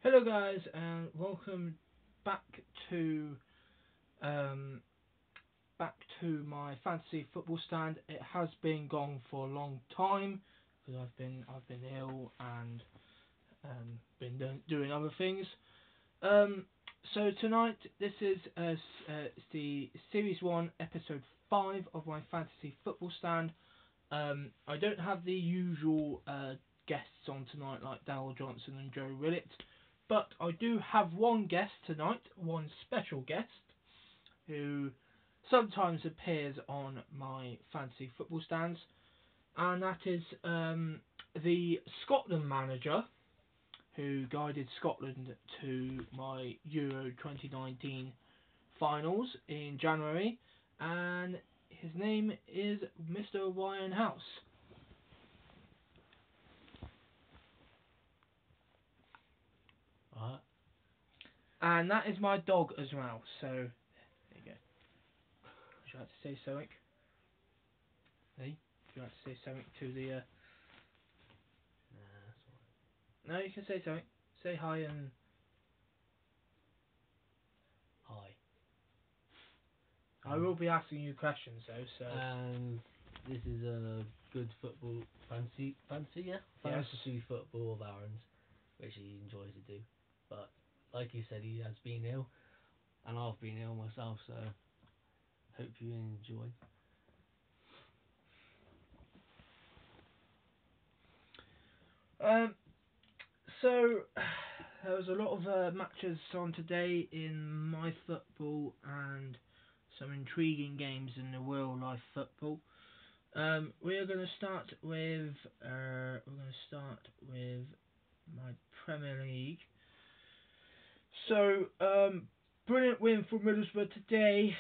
Hello guys and welcome back to um, back to my fantasy football stand. It has been gone for a long time because I've been ill and been doing other things. Um, so tonight this is it's the series 1 episode 5 of my fantasy football stand. I don't have the usual guests on tonight like Darryl Johnson and Joe Willett, but I do have one guest tonight, one special guest, who sometimes appears on my fantasy football stands, and that is the Scotland manager who guided Scotland to my Euro 2019 finals in January, and his name is Mr. Ryan House. Alright. And that is my dog as well, so there you go. Would you like to say something? Hey? Would you like to say something to the Nah, that's No, you can say something. Say hi and alright. I will be asking you questions though, so And this is a good football fancy, yeah? Yes. Fantasy football of Aaron's, which he enjoys to do. But like you said, he has been ill, and I've been ill myself, so hope you enjoy. um so there was a lot of matches on today in my football and some intriguing games in the real life football. We're going to start with my Premier League. So, brilliant win for Middlesbrough today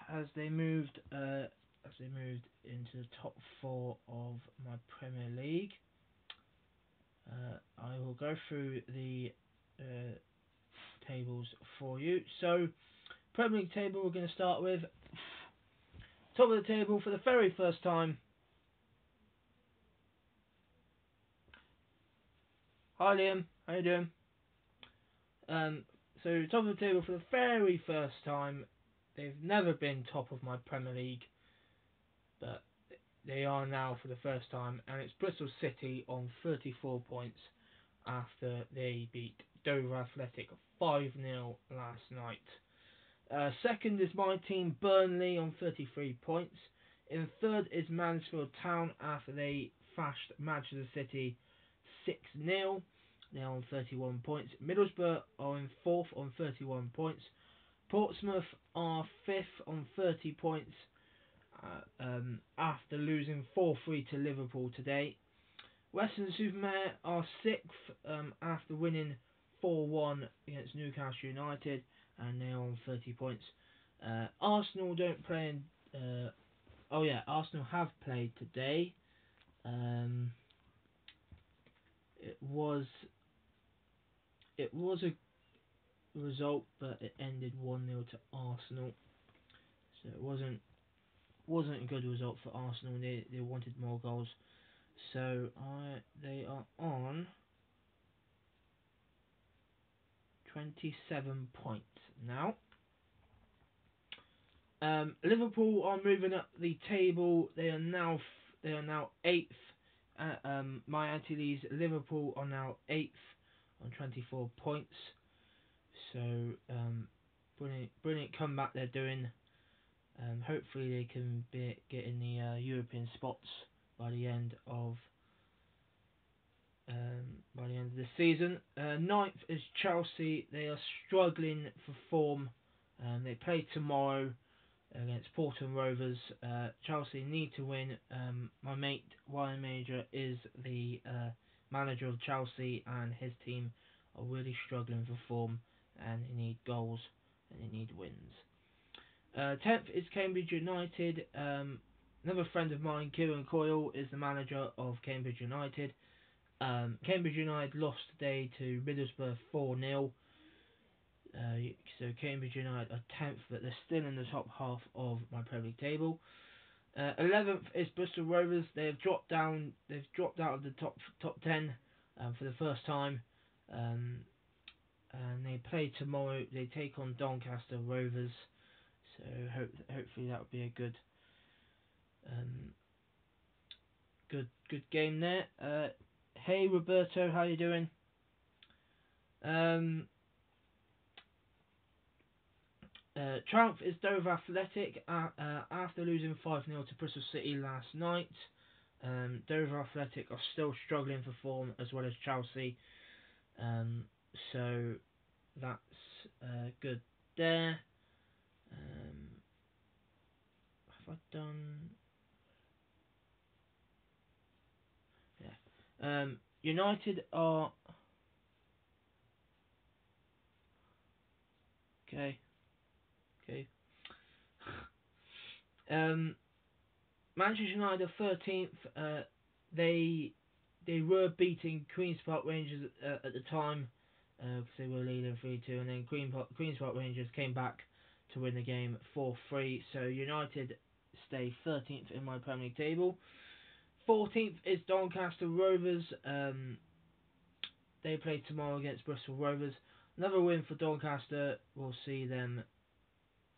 as they moved into the top four of my Premier League. I will go through the tables for you. So, Premier League table we're going to start with. Top of the table for the very first time. Hi Liam, how you doing? So top of the table for the very first time. They've never been top of my Premier League, but they are now for the first time, and it's Bristol City on 34 points after they beat Dover Athletic 5-0 last night. Second is my team Burnley on 33 points. In third is Mansfield Town after they thrashed Manchester City 6-0. They're on 31 points. Middlesbrough are in fourth on 31 points. Portsmouth are fifth on 30 points after losing 4-3 to Liverpool today. Western-super-Mare are sixth after winning 4-1 against Newcastle United, and they're on 30 points. Arsenal don't play in... Arsenal have played today. It was a result, but it ended 1-0 to Arsenal, so it wasn't a good result for Arsenal. They wanted more goals, so they are on 27 points now. Liverpool are moving up the table. They are now eighth. My anti-Leeds Liverpool are now eighth on 24 points. So brilliant comeback they're doing. Hopefully they can get in the European spots by the end of the season. Ninth is Chelsea. They are struggling for form. They play tomorrow against Portland Rovers. Chelsea need to win. My mate Ryan Major is the manager of Chelsea, and his team are really struggling for form, and they need goals and they need wins. 10th is Cambridge United. Another friend of mine, Kieran Coyle, is the manager of Cambridge United. Cambridge United lost today to Middlesbrough 4-0. So Cambridge United are 10th, but they're still in the top half of my Premier League table. 11th is Bristol Rovers. They have dropped down. They've dropped out of the top 10 for the first time. and they play tomorrow. They take on Doncaster Rovers, so hopefully that will be a good good game there. Hey Roberto, how you doing? Triumph is Dover Athletic after losing 5-0 to Bristol City last night. Dover Athletic are still struggling for form, as well as Chelsea. So that's good there. Have I done? Yeah. United are okay. Okay. Manchester United are 13th. They were beating Queen's Park Rangers at the time because they were leading 3-2, and then Queen's Park Rangers came back to win the game 4-3. So United stay 13th in my Premier League table. 14th is Doncaster Rovers. They play tomorrow against Bristol Rovers. Another win for Doncaster will see them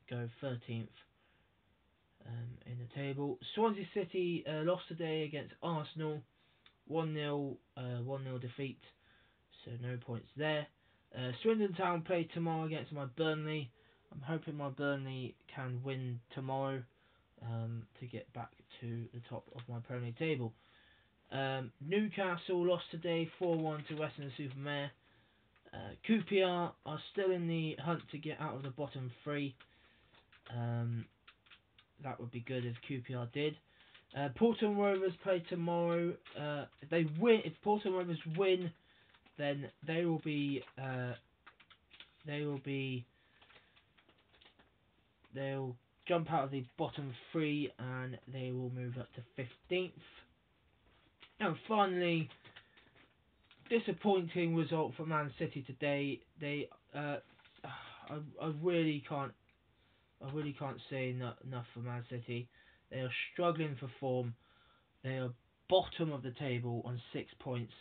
go 13th in the table. Swansea City lost today against Arsenal. 1-0 defeat, so no points there. Swindon Town play tomorrow against my Burnley. I'm hoping my Burnley can win tomorrow to get back to the top of my Premier League table. Newcastle lost today 4-1 to Western-super-Mare. QPR are still in the hunt to get out of the bottom three. That would be good if QPR did. Portland Rovers play tomorrow. If Portland Rovers win, then they'll jump out of the bottom three and they will move up to 15th. And finally, disappointing result for Man City today. I really can't say enough for Man City. They are struggling for form. They are bottom of the table on 6 points.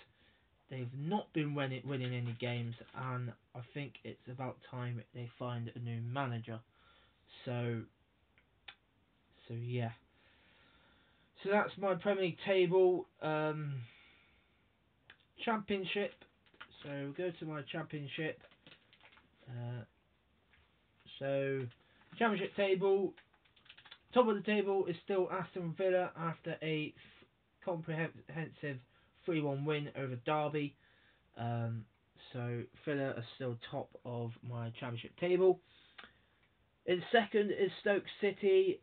They've not been winning any games, and I think it's about time they find a new manager. So yeah. So that's my Premier League table. Championship. So we'll go to my Championship. So Championship table. Top of the table is still Aston Villa after a comprehensive 3-1 win over Derby. So Villa are still top of my Championship table. In second is Stoke City.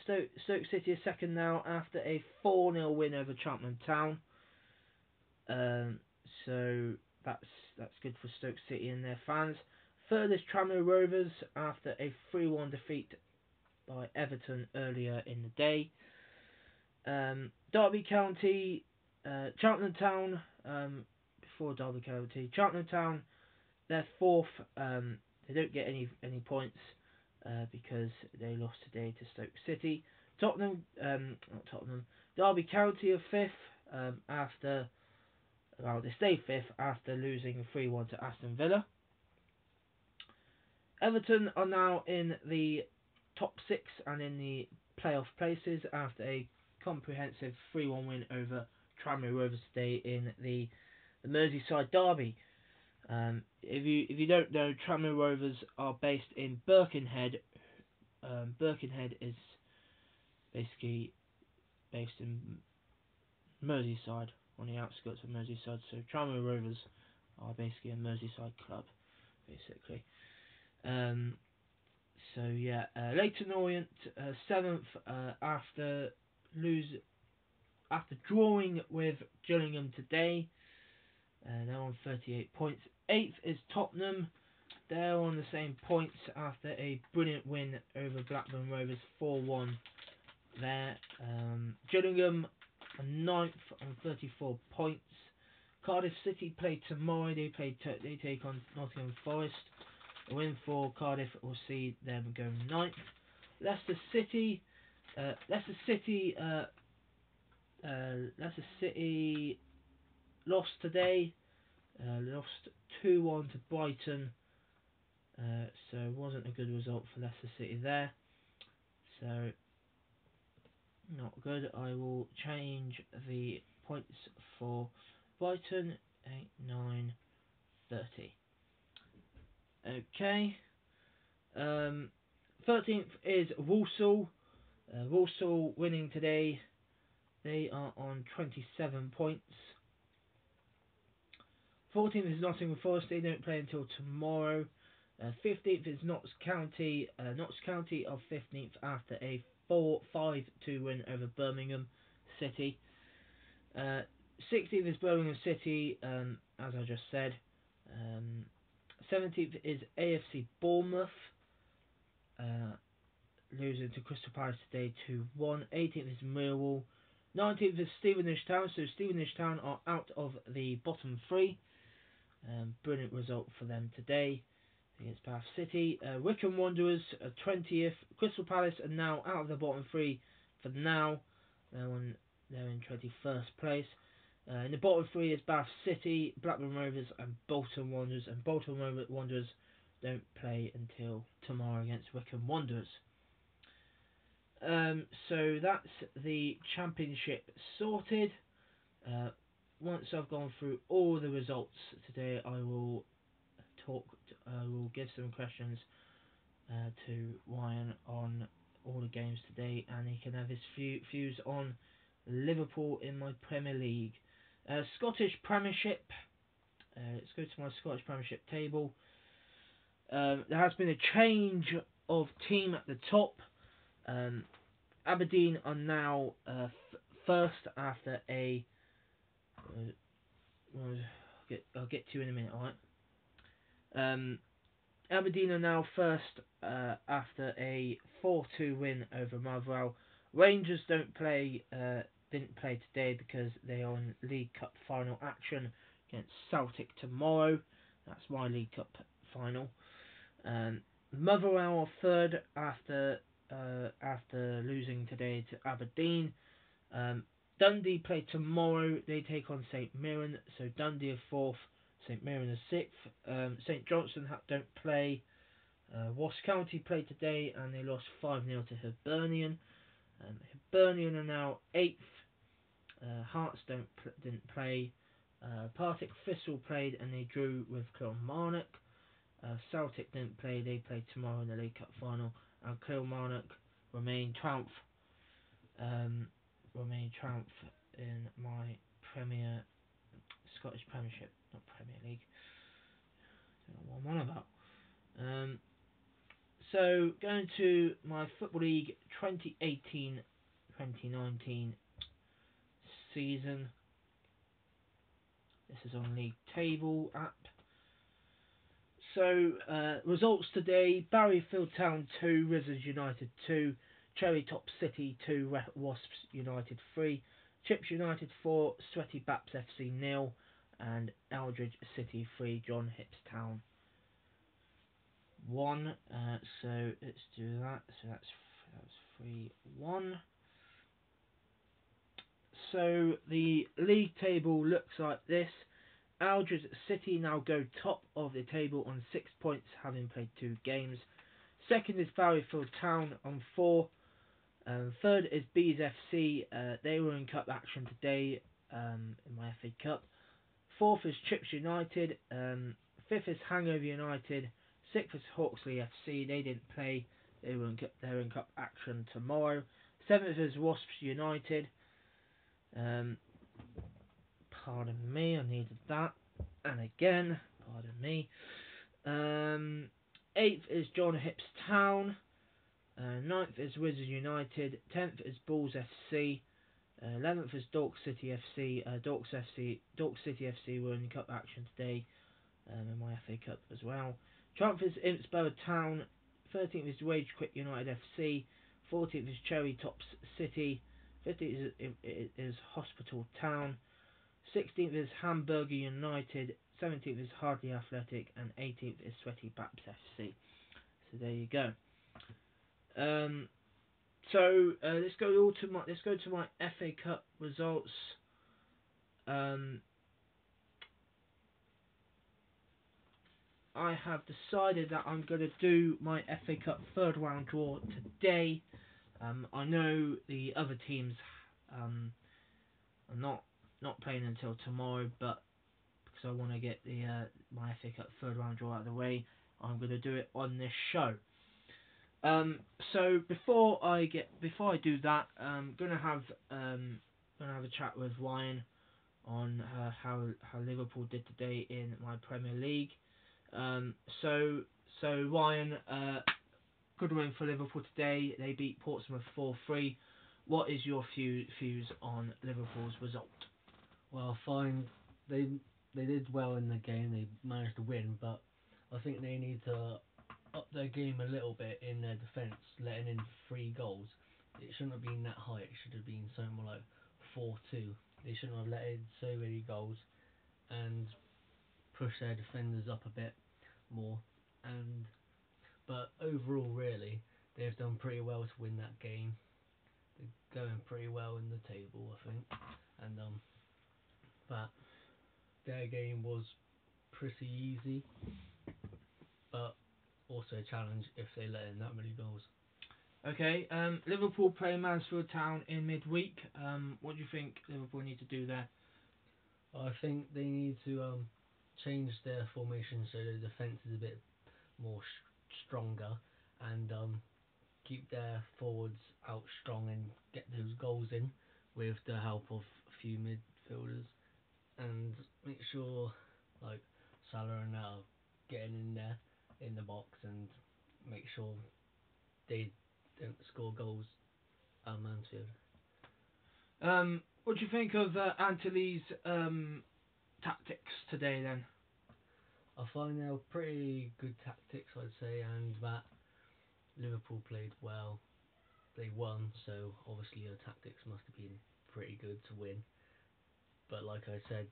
Stoke City is second now after a 4-0 win over Cheltenham Town. So that's good for Stoke City and their fans. Third is Tranmere Rovers after a 3-1 defeat by Everton earlier in the day. Derby County, Cheltenham Town, before Derby County, Cheltenham Town, they're fourth. They don't get any points because they lost today to Stoke City. Derby County are fifth they stay fifth after losing 3-1 to Aston Villa. Everton are now in the top 6 and in the playoff places after a comprehensive 3-1 win over Tranmere Rovers today in the Merseyside derby. If you don't know, Tranmere Rovers are based in Birkenhead. Birkenhead is basically based in Merseyside, on the outskirts of Merseyside. So Tranmere Rovers are basically a Merseyside club, basically. So yeah, Leyton Orient 7th after drawing with Gillingham today. They're on 38 points. 8th is Tottenham. They're on the same points after a brilliant win over Blackburn Rovers 4-1 there. Gillingham are 9th on 34 points. Cardiff City play tomorrow. They take on Nottingham Forest. A win for Cardiff will see them go 9th. Leicester City lost today Lost 2-1 to Brighton, so wasn't a good result for Leicester City there. So not good. I will change the points for Brighton 8, 9, 30. Okay. 13th is Walsall. Walsall winning today. They are on 27 points. 14th is Nottingham Forest. They don't play until tomorrow. 15th is Notts County. Notts County are 15th after a 5-2 win over Birmingham City. 16th is Birmingham City, as I just said. 17th is AFC Bournemouth, losing to Crystal Palace today 2-1. 18th is Millwall. 19th is Stevenage Town, so Stevenage Town are out of the bottom three. Brilliant result for them today against Bath City. Wycombe Wanderers are 20th. Crystal Palace are now out of the bottom three for now. They're in 21st place. In the bottom three is Bath City, Blackburn Rovers and Bolton Wanderers. And Bolton Wanderers don't play until tomorrow against Wycombe Wanderers. So that's the championship sorted. Once I've gone through all the results today, I will give some questions to Ryan on all the games today, and he can have his views on Liverpool in my Premier League. Scottish Premiership. Let's go to my Scottish Premiership table. There has been a change of team at the top. Aberdeen are now first after a. I'll get to you in a minute, alright? Aberdeen are now first after a 4-2 win over Motherwell. Rangers didn't play today because they are in League Cup final action against Celtic tomorrow. That's my League Cup final. Motherwell are third after losing today to Aberdeen. Dundee play tomorrow. They take on St Mirren. So Dundee are fourth. St Mirren are sixth. St Johnstone don't play. Ross County played today and they lost 5-0 to Hibernian. Hibernian are now eighth. Hearts didn't play. Partick Thistle played and they drew with Kilmarnock. Celtic didn't play. They play tomorrow in the League Cup final. And Kilmarnock remain triumph. In my Scottish Premiership, not Premier League. Don't know what I'm on about. So going to my Football League 2018-2019 season. This is on League Table app. So results today: Barryfield Town 2, Wizards United 2, Cherry Top City 2, Wasps United 3, Chips United 4, Sweaty Baps FC 0, and Eldridge City 3, John Hips Town 1. So let's do that. So that's 3-1. So the league table looks like this. Eldridge City now go top of the table on 6 points, having played 2 games. Second is Barryfield Town on 4. Third is Bees FC. They were in cup action today in my FA Cup. Fourth is Chips United. Fifth is Hangover United. Sixth is Hawksley FC. They didn't play. They're in cup action tomorrow. Seventh is Wasps United. Pardon me, I needed that. And again, pardon me. 8th is John Hips Town. 9th is Wizards United. 10th is Bulls FC. 11th is Dork City FC. Dork City FC were in cup action today in my FA Cup as well. 12th is Innsborough Town. 13th is Wage Quit United FC. 14th is Cherry Tops City. 15th is Hospital Town. 16th is Hamburger United. 17th is Hardley Athletic. And 18th is Sweaty Baps FC. So there you go. Let's go to my FA Cup results. I have decided that I'm going to do my FA Cup third round draw today. I know the other teams are not playing until tomorrow, but because I want to get the my FA Cup third round draw out of the way, I'm going to do it on this show. So before I do that, I'm gonna have a chat with Ryan on how Liverpool did today in my Premier League. So Ryan, good win for Liverpool today. They beat Portsmouth 4-3. What is your views on Liverpool's result? Well, fine. They did well in the game. They managed to win, but I think they need to up their game a little bit in their defence, letting in 3 goals. It shouldn't have been that high. It should have been something more like 4-2. They shouldn't have let in so many goals and push their defenders up a bit more. But overall, really, they've done pretty well to win that game. They're going pretty well in the table, I think, and but their game was pretty easy, but also a challenge if they let in that many goals. Okay, Liverpool play Mansfield Town in midweek. What do you think Liverpool need to do there? I think they need to change their formation so the defence is a bit more stronger, and keep their forwards out strong and get those goals in with the help of a few midfielders, and make sure like Salah and now getting in there in the box and make sure they don't score goals at Mansfield. What do you think of Anthony's tactics today then? I find they were pretty good tactics, I'd say, and that Liverpool played well. They won, so obviously the tactics must have been pretty good to win. But like I said,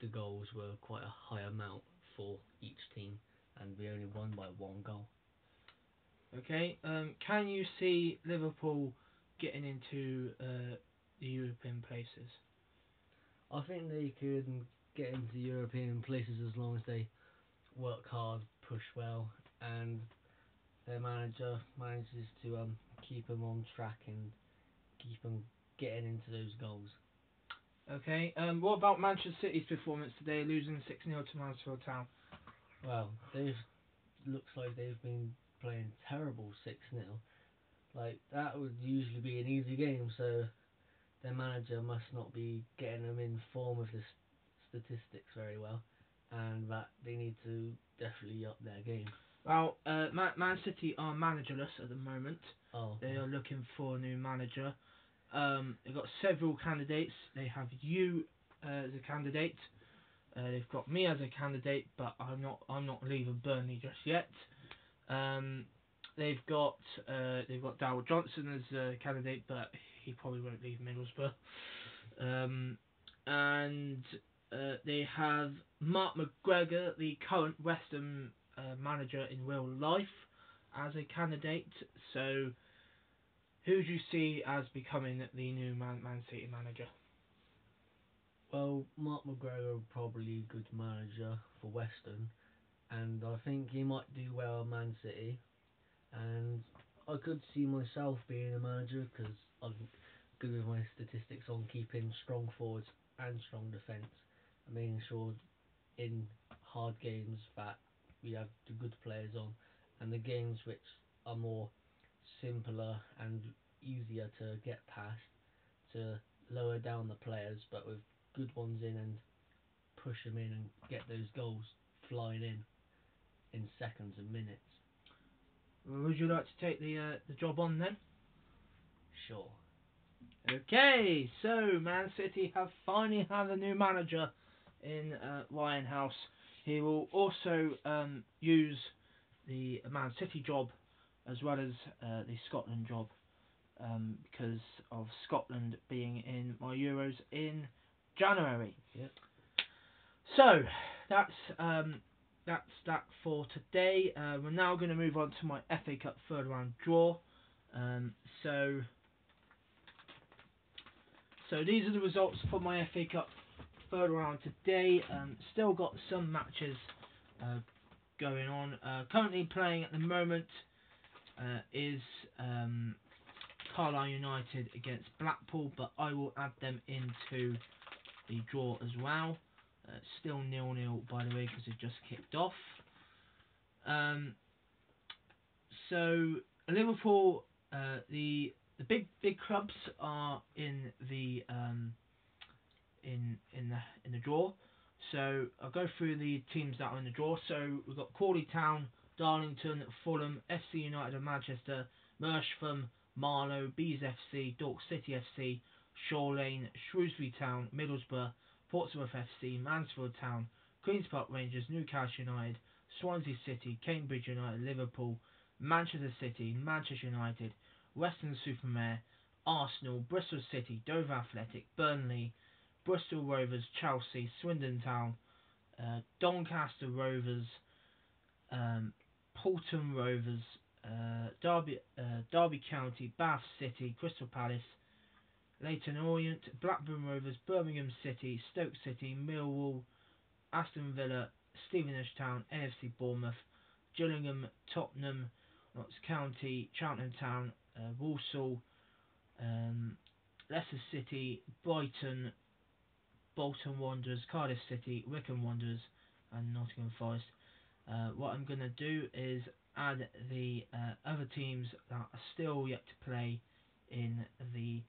the goals were quite a high amount for each team, and we only won by 1 goal. Okay, can you see Liverpool getting into the European places? I think they could get into European places as long as they work hard, push well, and their manager manages to keep them on track and keep them getting into those goals. Okay, what about Manchester City's performance today, losing 6-0 to Mansfield Town? Well, looks like they've been playing terrible 6-0. Like, that would usually be an easy game, so their manager must not be getting them in form of the statistics very well, and that they need to definitely up their game. Well, Man City are managerless at the moment. Oh, They are looking for a new manager. They've got several candidates. They have you as a candidate. They've got me as a candidate, but I'm not leaving Burnley just yet. They've got Darryl Johnson as a candidate, but he probably won't leave Middlesbrough. And they have Mark McGregor, the current West Ham manager in real life, as a candidate. So, who do you see as becoming the new Man City manager? well, Mark McGregor probably a good manager for Western, and I think he might do well at Man City. And I could see myself being a manager because I'm good with my statistics on keeping strong forwards and strong defence, and making sure in hard games that we have the good players on, and the games which are more simpler and easier to get past, to lower down the players but with good ones in and push them in and get those goals flying in seconds and minutes. Would you like to take the job on then? Sure. Okay, so Man City have finally had a new manager in Ryan House. He will also use the Man City job as well as the Scotland job because of Scotland being in my Euros in January. Yep. So that's that for today. We're now going to move on to my FA Cup third round draw. So these are the results for my FA Cup third round today. Still got some matches going on. Currently playing at the moment is Carlisle United against Blackpool, but I will add them into the draw as well. Still 0-0 by the way, because it just kicked off. So Liverpool, the big clubs are in the in the draw. So I'll go through the teams that are in the draw. So we've got Crawley Town, Darlington, Fulham, FC United of Manchester, Merstham, Marlow, Bees FC, Dork City FC, Shore Lane, Shrewsbury Town, Middlesbrough, Portsmouth FC, Mansfield Town, Queen's Park Rangers, Newcastle United, Swansea City, Cambridge United, Liverpool, Manchester City, Manchester United, Weston-super-Mare, Arsenal, Bristol City, Dover Athletic, Burnley, Bristol Rovers, Chelsea, Swindon Town, Doncaster Rovers, Poulton Rovers, Derby County, Bath City, Crystal Palace, Leyton Orient, Blackburn Rovers, Birmingham City, Stoke City, Millwall, Aston Villa, Stevenage Town, AFC Bournemouth, Gillingham, Tottenham, Notts County, Cheltenham Town, Walsall, Leicester City, Brighton, Bolton Wanderers, Cardiff City, Wycombe Wanderers, and Nottingham Forest. What I'm going to do is add the other teams that are still yet to play in the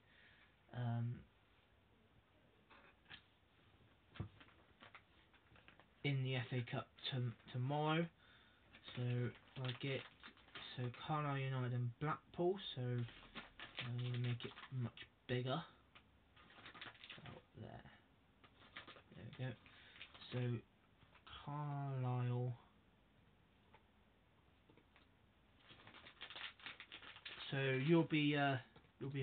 FA Cup tomorrow. So I get Carlisle United and Blackpool. So I need to make it much bigger. Oh, there we go. So Carlisle. So you'll be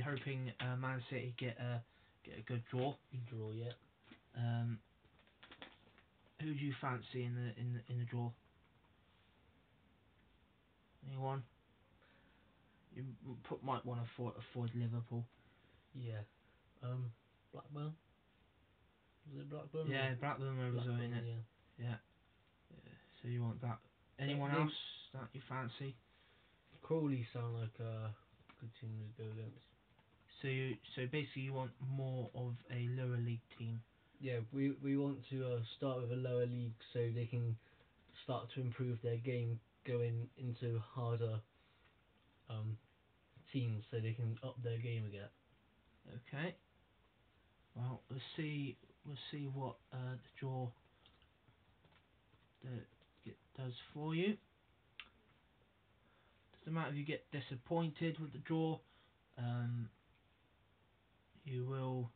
hoping Man City get a good draw. Draw, yeah. Who do you fancy in the draw? Anyone? You might want to avoid Liverpool. Yeah. Blackburn. Was it Blackburn? Yeah, Blackburn Rovers are in it. Yeah. So you want that? Anyone else that you fancy? Crawley sound like a good team to go against. So basically you want more of a lower league team. Yeah, we want to start with a lower league so they can start to improve their game going into harder teams so they can up their game again. Okay. Well, we'll see what the draw does for you. Doesn't matter if you get disappointed with the draw. You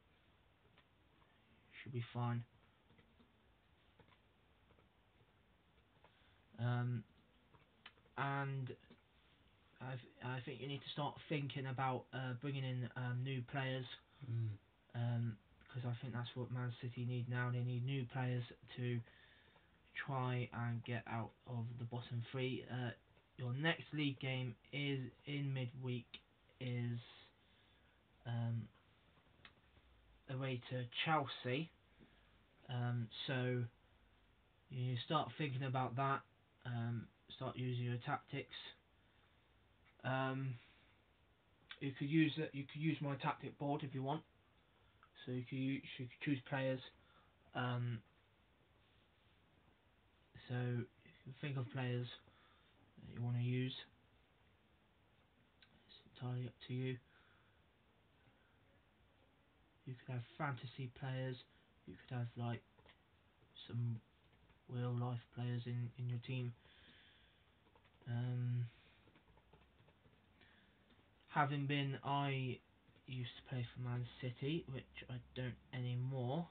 should be fine. And I think you need to start thinking about bringing in new players. Because I think that's what Man City need now. They need new players to try and get out of the bottom three. Your next league game is in midweek. Is away to Chelsea. So you start thinking about that. Start using your tactics. You could use my tactic board if you want. So you could choose players. So you can think of players that you want to use. It's entirely up to you. You could have fantasy players. You could have like some real life players in your team. I used to play for Man City, which I don't anymore.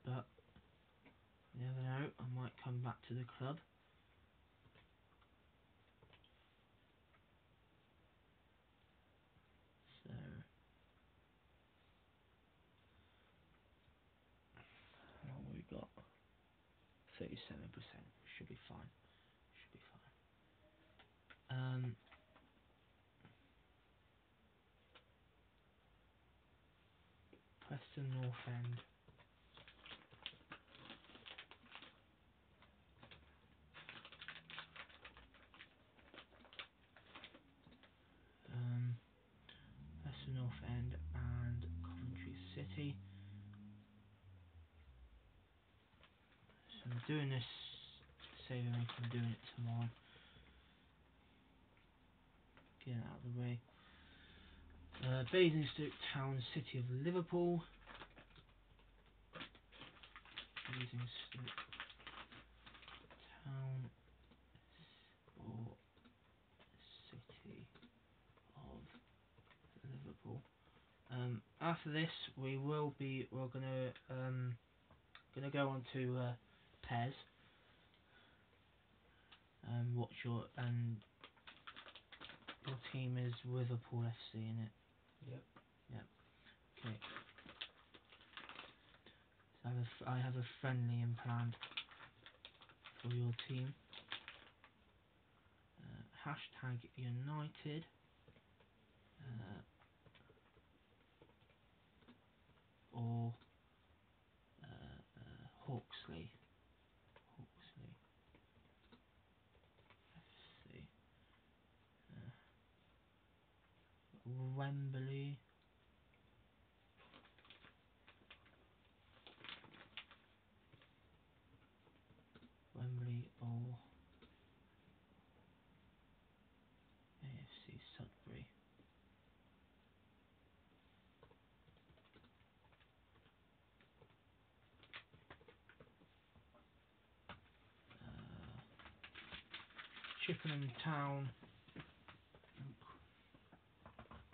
But you never know, I might come back to the club. So what we got? 37%. Should be fine. Preston North End. City. So I'm doing this, saving me from doing it tomorrow. Get it out of the way. Basingstoke Town, City of Liverpool. Basingstoke Town or City of Liverpool. After this, we're gonna go on to pairs. What's your team is Liverpool FC, innit? Yep. Yep. Okay. So I have a friendly in planned for your team. Hashtag United. Or Hawksley. Hawksley FC. Wembley. Wembley or AFC Sudbury. Chippenham Town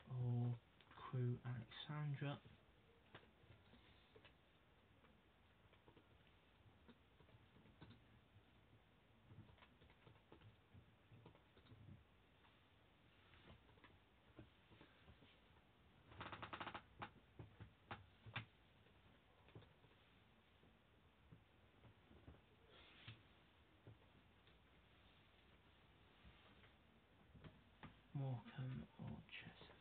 or Crew Alexandra. Morecambe or Chester.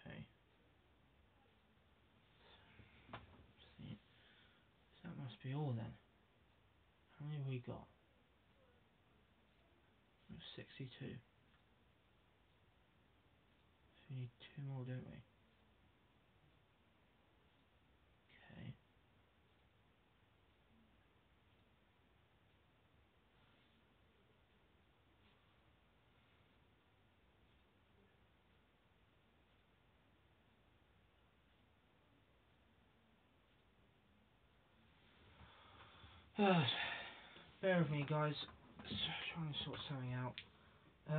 Okay. See. So that must be all then. How many have we got? 62. So we need 2 more, don't we? Okay. Bear with me, guys. Trying to sort something out. 2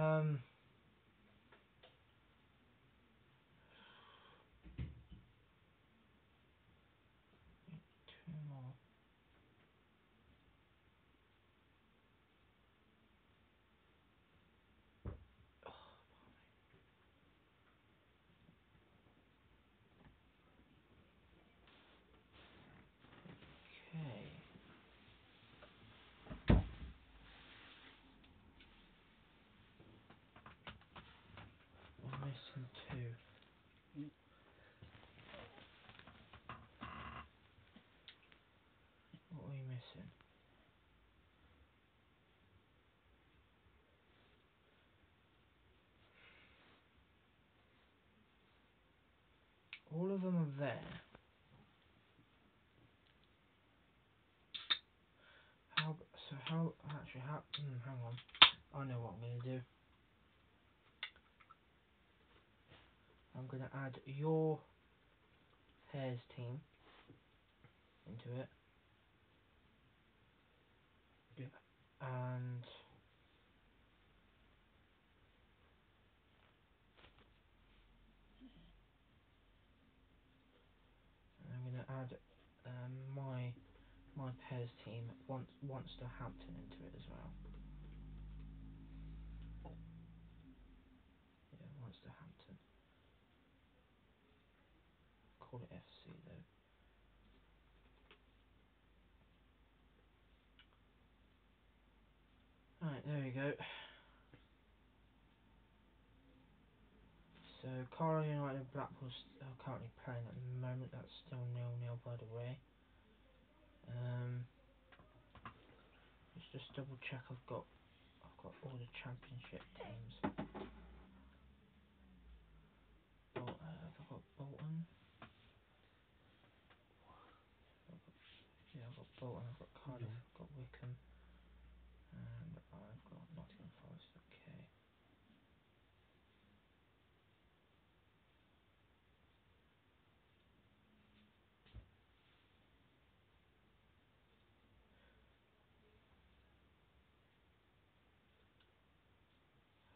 more. Okay. We're missing 2. What are we missing? All of them are there. Hang on. I know what I'm going to do. I'm going to add your pairs team into it. Yeah. And I'm going to add my pairs team once to Hampton into it as well. Yeah, once to Hampton. Call it FC though. Right, there we go. So, Carlisle United and Blackpool are currently playing at the moment. That's still 0-0 by the way. Let's just double check I've got all the championship teams. I've got Bolton. I've got Bolton, I've got Cardiff, I've got Wickham, and I've got Nottingham Forest. Okay.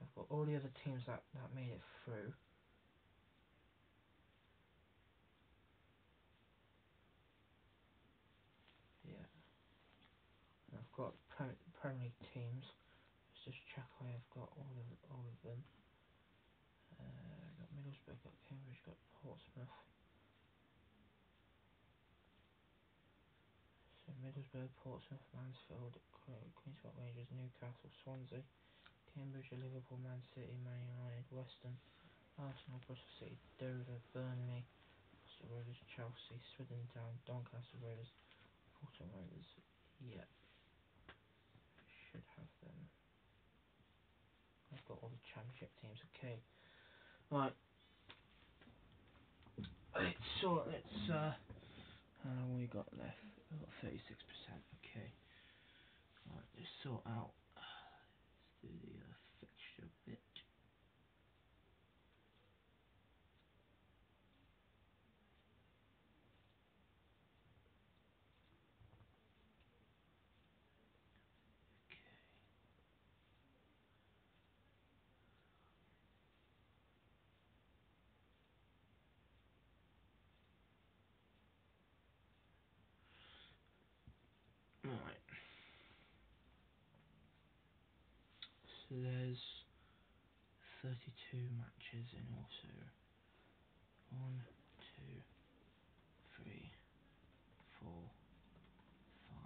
I've got all the other teams that made it through. Yeah. And I've got Premier League teams. Let's just check I've got all of them. Got Middlesbrough, got Cambridge, got Portsmouth. So Middlesbrough, Portsmouth, Mansfield, Queen's Park Rangers, Newcastle, Swansea, Cambridge, Liverpool, Man City, Man United, Western, Arsenal, Bristol City, Dover, Burnley, Bristol Rovers, Chelsea, Swindon Town, Doncaster Rovers, Porto Rovers. Yeah, should have them. I've got all the championship teams. Okay, right. Let's how long we got left? We've got 36%. Okay. Right, let's sort out. Let's do the fixture bit. Right. So there's 32 matches in all. So 1, 2, 3, 4, 5,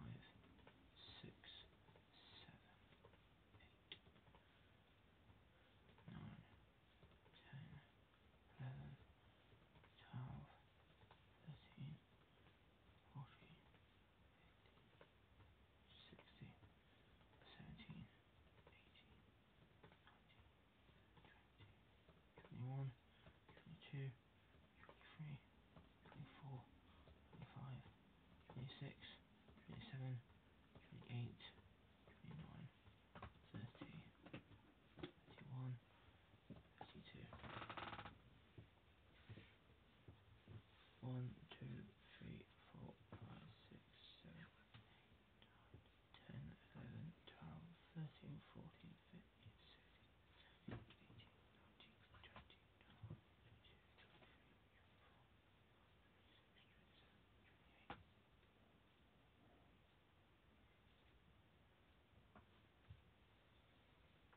6, 7, 9, 10, 11, 12, 13, 14, 16, 17, 18, 21, 22, 23, 24, 25, 26, 27, 28, 29, 30, 31, 32. 1, 2, 3, 4, 5, 6, 7, 10, 11, 12, 13, 14, 15, 16, 18, 19, 20, 21, 22,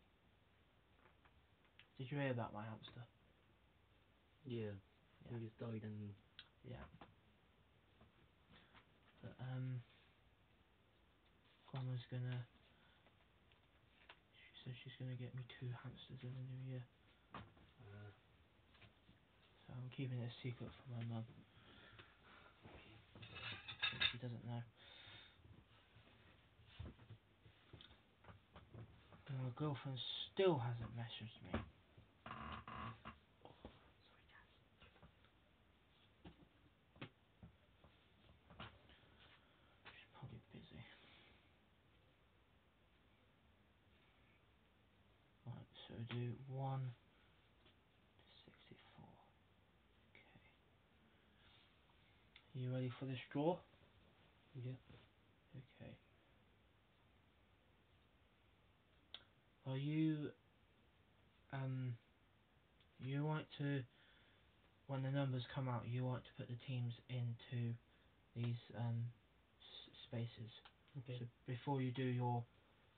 23, 24, 26, 27, 28. Did you hear about my hamster? Yeah. He just died and... Yeah. But, Grandma's gonna... She said she's gonna get me 2 hamsters in the new year. So I'm keeping it a secret from my mum. She doesn't know. And my girlfriend still hasn't messaged me. She's probably busy. Right, so do 1 to 64. Okay. Are you ready for this draw? Yeah. Okay. Are you you like to, when the numbers come out, you like to put the teams into these spaces. Okay. So before you do your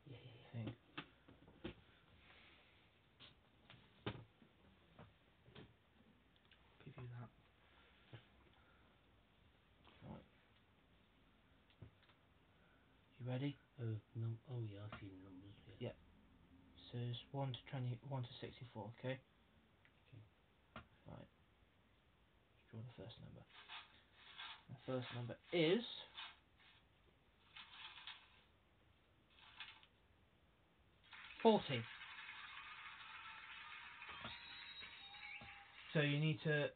Yeah. thing. Give you that. Right. You ready? Oh, no, oh yeah, I see the numbers. Yeah. Yep. So it's 1 to 20, 1 to 64. Okay. Right. Let's draw the first number. The first number is 40. So you need to,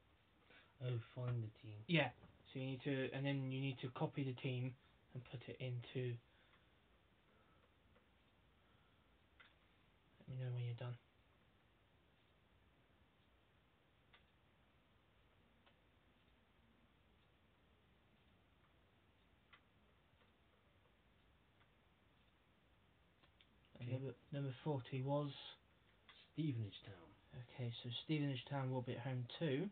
Oh, find the team. yeah. So you need to, and then you need to copy the team and put it into. Let me know when you're done. And Okay. number 40 was. Stevenage Town. Okay, so Stevenage Town will be at home to.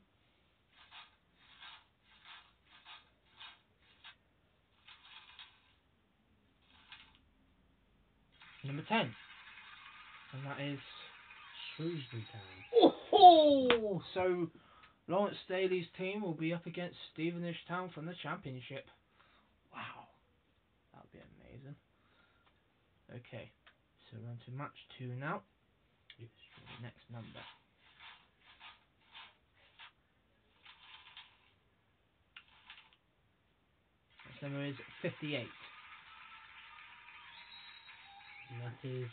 Number 10. And that is. Shrewsbury Town. Oh! So Lawrence Staley's team will be up against Stevenage Town from the Championship. Wow. That would be amazing. Okay, so we're on to match 2 now. Yes. The next number. Next number is 58. And that is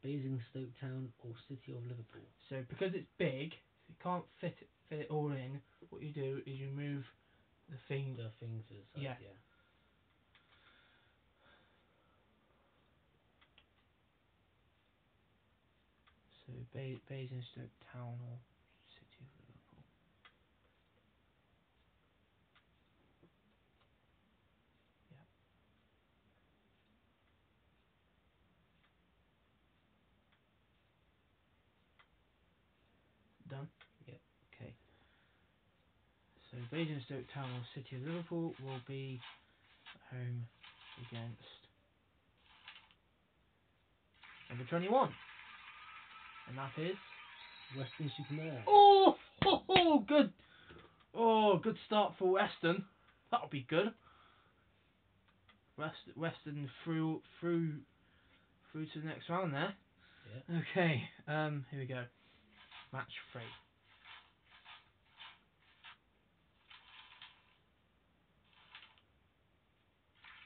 Basingstoke Town or City of Liverpool. So because it's big, if you can't fit it all in, what you do is you move the thing. The things to the side, Yeah. yeah. So Basingstoke Town or City of Liverpool. Yeah. Done? Yep. Okay. So Basingstoke Town or City of Liverpool will be at home against number 21. And that is. Western-super-Mare. Oh, good. Oh, good start for Western. That'll be good. Western through to the next round there. Yeah. Okay. Here we go. Match 3.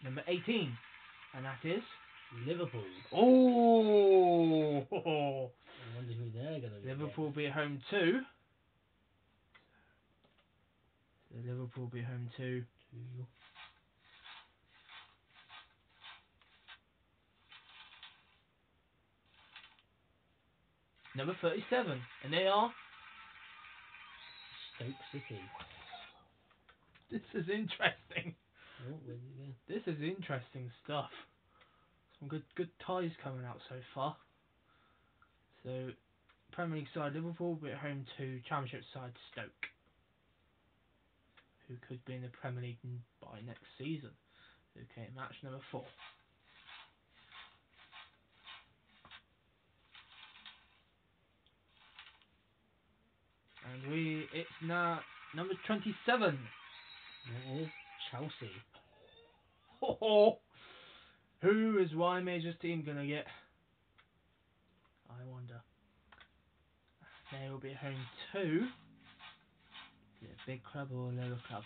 Number 18, and that is Liverpool. oh. I wonder who they're gonna be. Liverpool will be at home too. So Liverpool will be home too. Number 37, and they are. Stoke City. This is interesting. Oh, where did you go? This is interesting stuff. Some good ties coming out so far. So Premier League side Liverpool will be at home to Championship side Stoke, who could be in the Premier League by next season. Okay, match number 4. And it's now number 27. That is Chelsea. Oh, who is Y Major's team gonna get? I wonder. They will be at home to. Is it a big club or a lower club?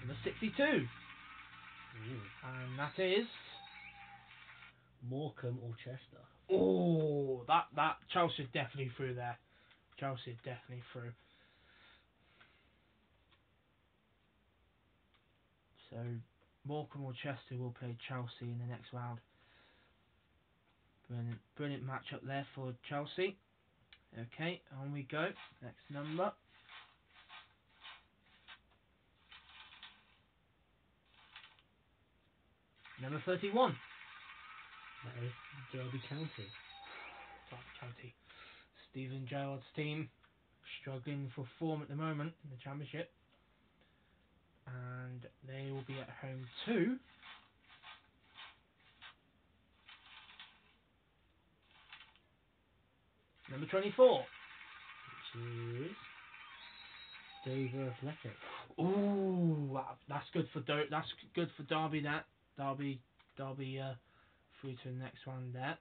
Number 62. Ooh. And that is. Morecambe or Chester. Oh, that Chelsea definitely through there. Chelsea definitely through. So Morecambe or Chester will play Chelsea in the next round. Brilliant match up there for Chelsea. Okay, on we go. Next number. Number 31. That is Derby County. Derby County. Stephen Gerrard's team struggling for form at the moment in the Championship. And they will be at home to. Number 24. Which is Dover Athletic. Ooh, that's good for that's good for Derby. That Derby through to the next one there.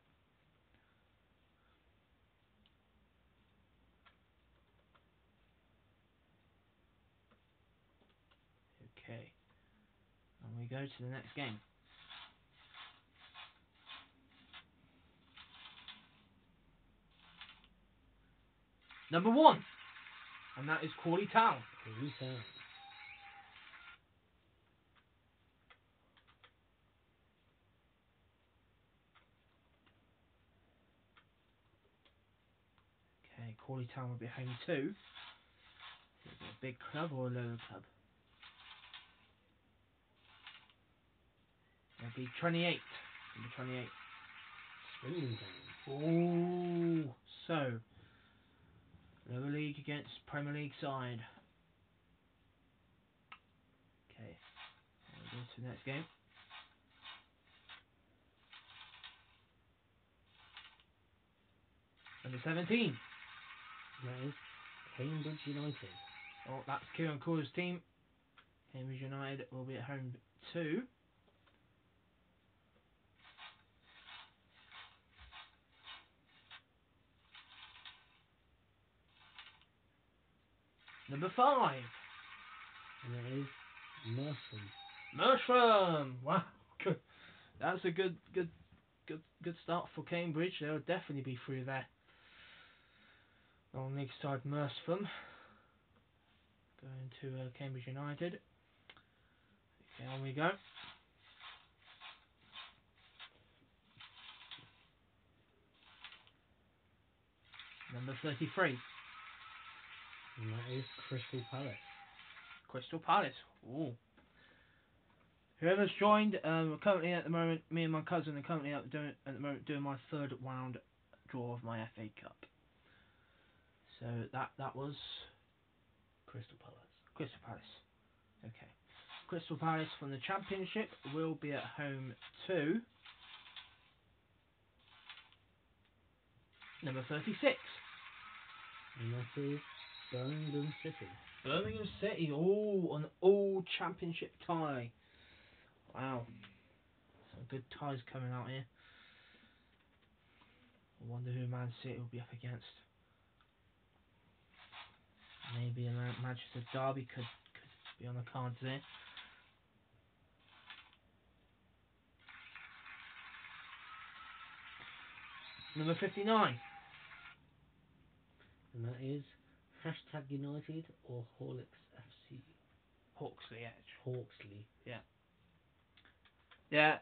Okay, and we go to the next game. Number 1, and that is Crawley Town. Crawley Town. Okay, Crawley Town will be home too. Is it a big club or a lower club? It'll be 28. Number 28. Swindon Town. Ooh, so lower league against Premier League side. Okay, we'll go to the next game. Number 17. That is Cambridge United. Oh, that's Kieran Core's team. Cambridge United will be at home too. Number 5. And that is Merstham. Merstham. Wow, good. That's a good start for Cambridge. They'll definitely be through there. On league side, Merstham going to Cambridge United. Okay, on we go. Number 33. And that is Crystal Palace. Crystal Palace. Ooh. Whoever's joined, we're currently at the moment, me and my cousin are currently doing my 3rd round draw of my FA Cup. So that was Crystal Palace. Crystal Palace. Okay. Crystal Palace from the Championship will be at home to number 36. And that is Birmingham City. Birmingham City. Oh, an all Championship tie. Wow. Some good ties coming out here. I wonder who Man City will be up against. Maybe a Manchester Derby could be on the cards there. Number 59. And that is #United or Horlicks FC. Hawksley Edge. Hawksley. Yeah,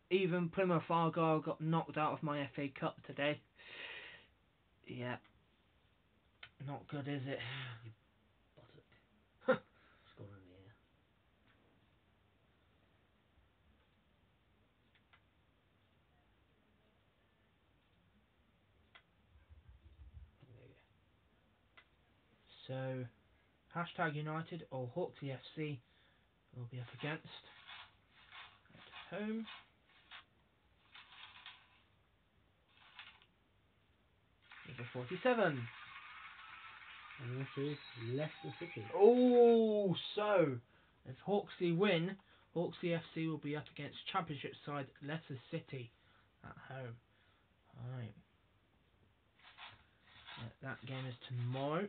even Plymouth Argyle got knocked out of my FA Cup today. Yeah. Not good, is it? You buttock. Scored in the air. So, #United or Hawksley FC will be up against at home. Number 47. And that is Leicester City. Oh, so if Hawksley win, Hawksley FC will be up against Championship side Leicester City at home. Alright. That game is tomorrow.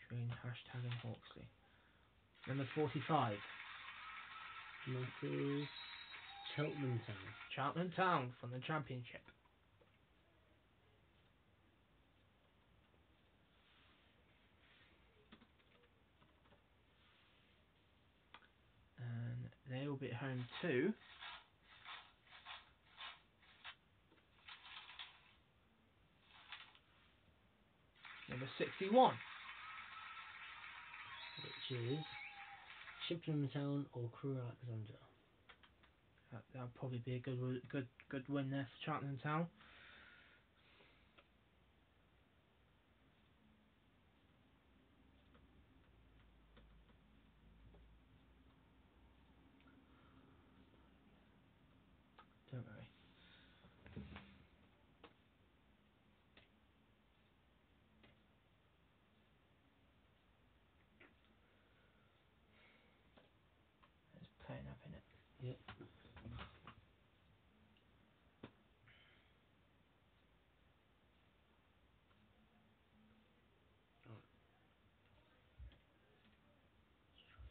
Between # and Hawksley. Number 45. And that is Cheltenham Town. Cheltenham Town from the Championship. And they will be at home too. Number 61. Which is Chippenham Town or Crewe Alexandra. That'll probably be a good win there for Cheltenham Town. Don't worry. Yep.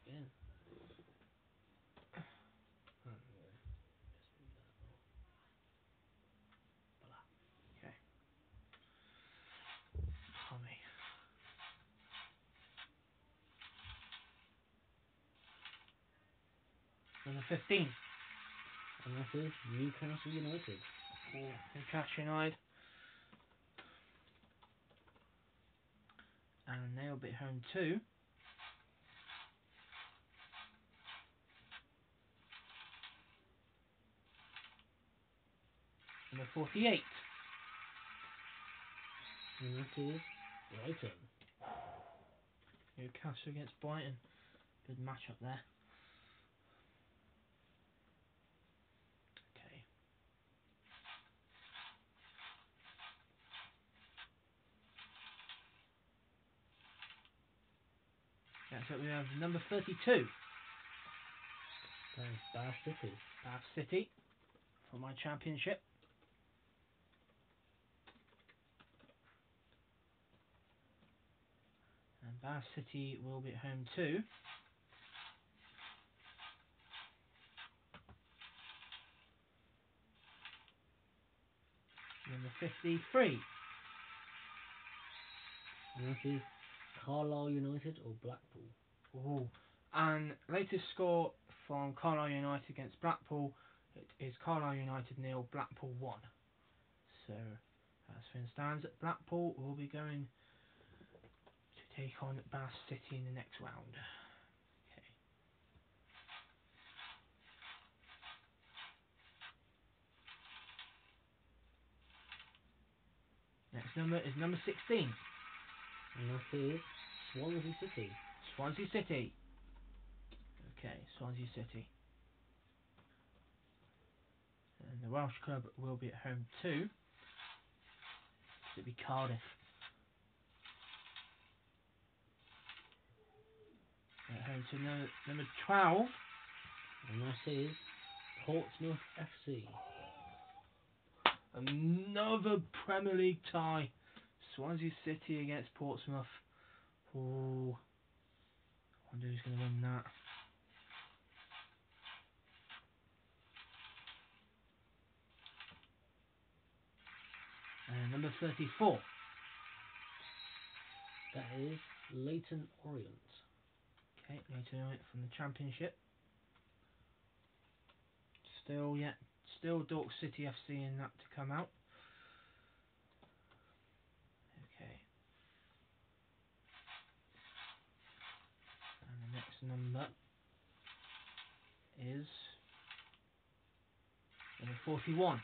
Again. Okay. Tommy. Number 15. And that is Newcastle United. Newcastle United. And they'll be home to number 48. And that is Brighton. Newcastle against Brighton. Good matchup there. Okay. Next up we have number 32. That is Bath City. Bath City for my championship. And Bath City will be at home to number 53. And that is Carlisle United or Blackpool. Ooh. And latest score from Carlisle United against Blackpool, it is Carlisle United 0, Blackpool 1. So, as things stands, Blackpool will be going to take on Bath City in the next round. Okay. Next number is number 16. And that is Swansea City. Swansea City. Okay, Swansea City. And the Welsh club will be at home too. It'll be Cardiff. At home to number 12. And that is Portsmouth FC. Another Premier League tie. Swansea City against Portsmouth. Oh, I wonder who's going to win that. And number 34. That is Leyton Orient. Okay, Leyton Orient from the Championship. Still Dork City FC in that to come out. Okay. And the next number is number 41.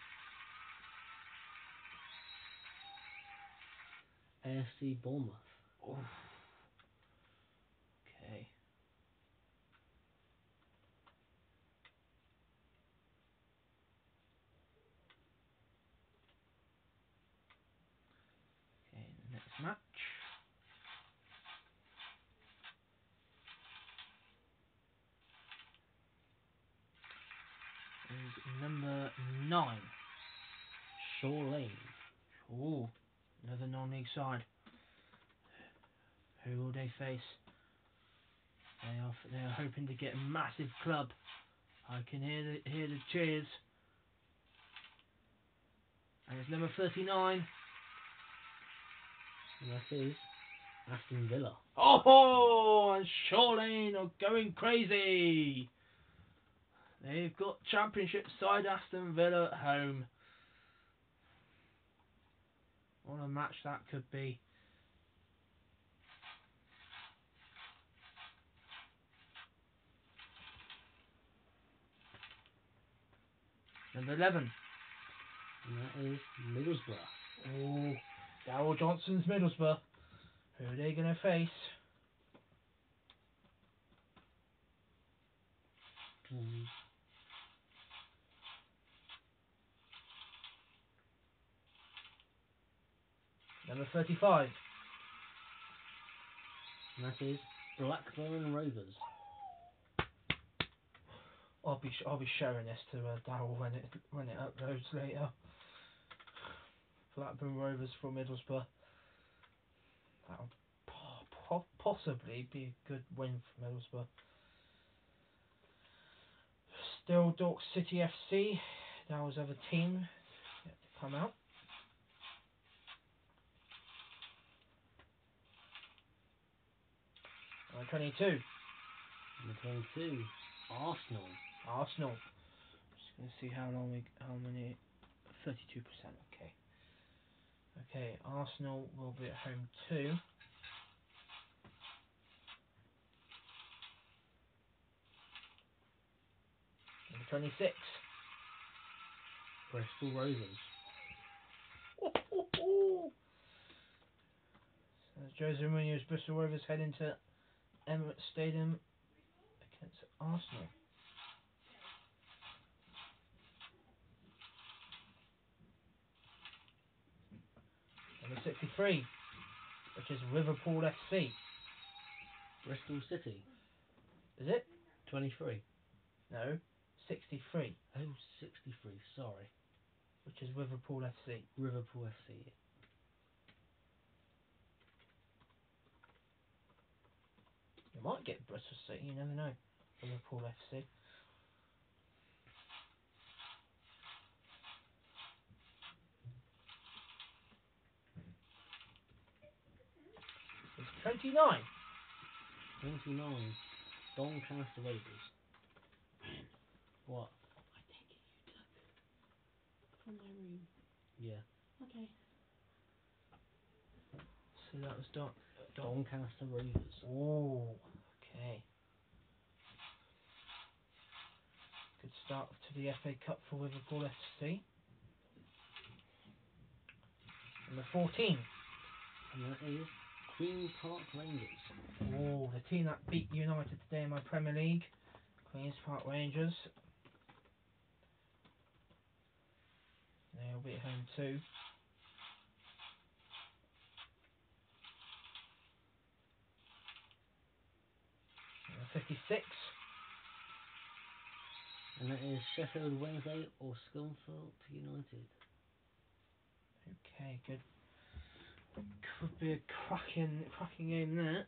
AFC Bournemouth. Oh. Okay. Okay, the next match is number 9. Shore Lane. Oh, another non-league side. Who will they face? They are hoping to get a massive club. I can hear the cheers. And it's number 39. And that is Aston Villa. Oh, and Shore Lane are going crazy. They've got Championship side Aston Villa at home. What a match that could be. Number 11. And that is Middlesbrough. Oh, Darryl Johnson's Middlesbrough. Who are they going to face? Number 35. And that is Blackburn Rovers. I'll be showing this to Darryl when it uploads later. Blackburn Rovers for Middlesbrough. That'll possibly be a good win for Middlesbrough. Still Dork City FC. Darryl's other team yet to come out. Number 22. Number 22. Arsenal. Arsenal. Just gonna see how many. 32%. Okay. Okay. Arsenal will be at home too. Number 26. Bristol Rovers. So Jose Mourinho's Bristol Rovers head into Emirates Stadium against Arsenal. Number 63, which is Liverpool FC. Bristol City. Is it? 23. No, 63. Oh, 63, sorry. Which is Liverpool FC. Liverpool FC. You might get Bristol City, you never know. Liverpool FC. It's 29. 29. Doncaster Rovers. What? I take it you took from my room. Yeah. Okay. So that was Doncaster Rovers. Oh, okay. Good start to the FA Cup for Liverpool FC. Number 14. And that is Queen Park Rangers. Oh, the team that beat United today in my Premier League. Queen's Park Rangers. They'll be at home too. Number 56. And that is Sheffield Wednesday or Scunthorpe United. Okay, good. Could be a cracking game there.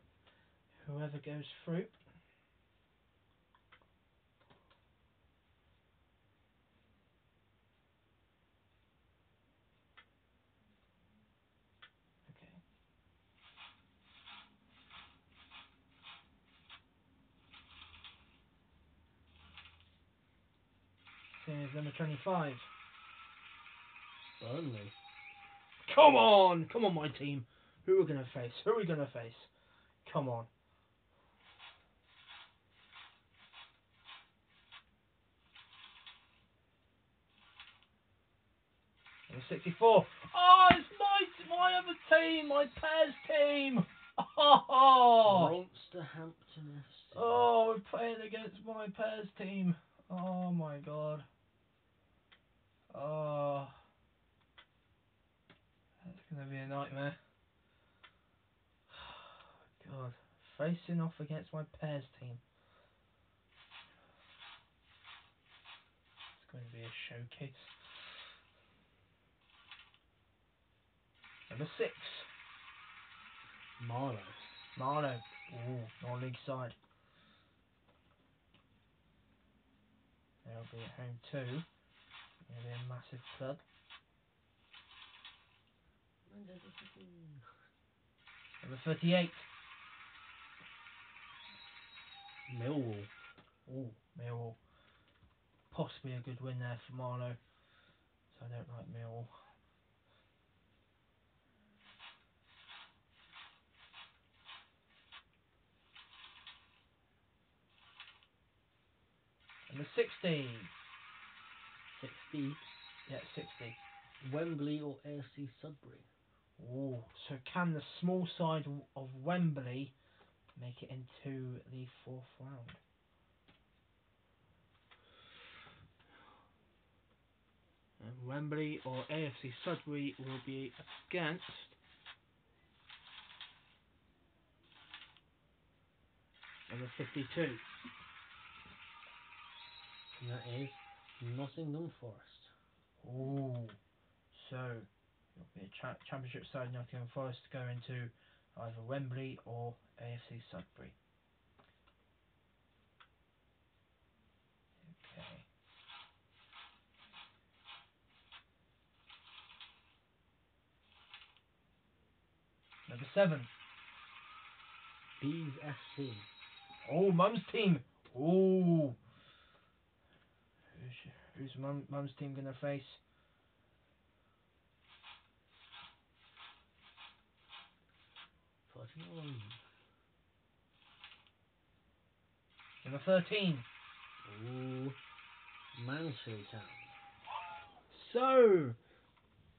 Whoever goes through. Okay. Here's number 25. Burnley. Come on, my team. Who are we gonna face? Come on. Number 64. Oh, it's my other team, my pairs team. Oh, Bronsterhampton FC. oh, we're playing against my pairs team. Oh my god. Oh, that's gonna be a nightmare. God, facing off against my pairs team. It's going to be a showcase. Number 6. Marlow. Ooh, non-league side. They'll be at home too. They'll be a massive club. Number 38. Millwall. Ooh, Millwall. Possibly a good win there for Marlow. So I don't like Millwall. Number 60. 60. Yeah, 60. Wembley or AFC Sudbury. Ooh, so can the small side of Wembley make it into the 4th round? And Wembley or AFC Sudbury will be against number 52. And that is Nottingham Forest. Ooh. So, it'll be a championship side Nottingham Forest going to either Wembley or AFC Sudbury. Okay. Number 7. Bees FC. Oh, Mum's team. Ooh. Who's Mum's team gonna face? Number 13. Ooh. Mansfield Town. So,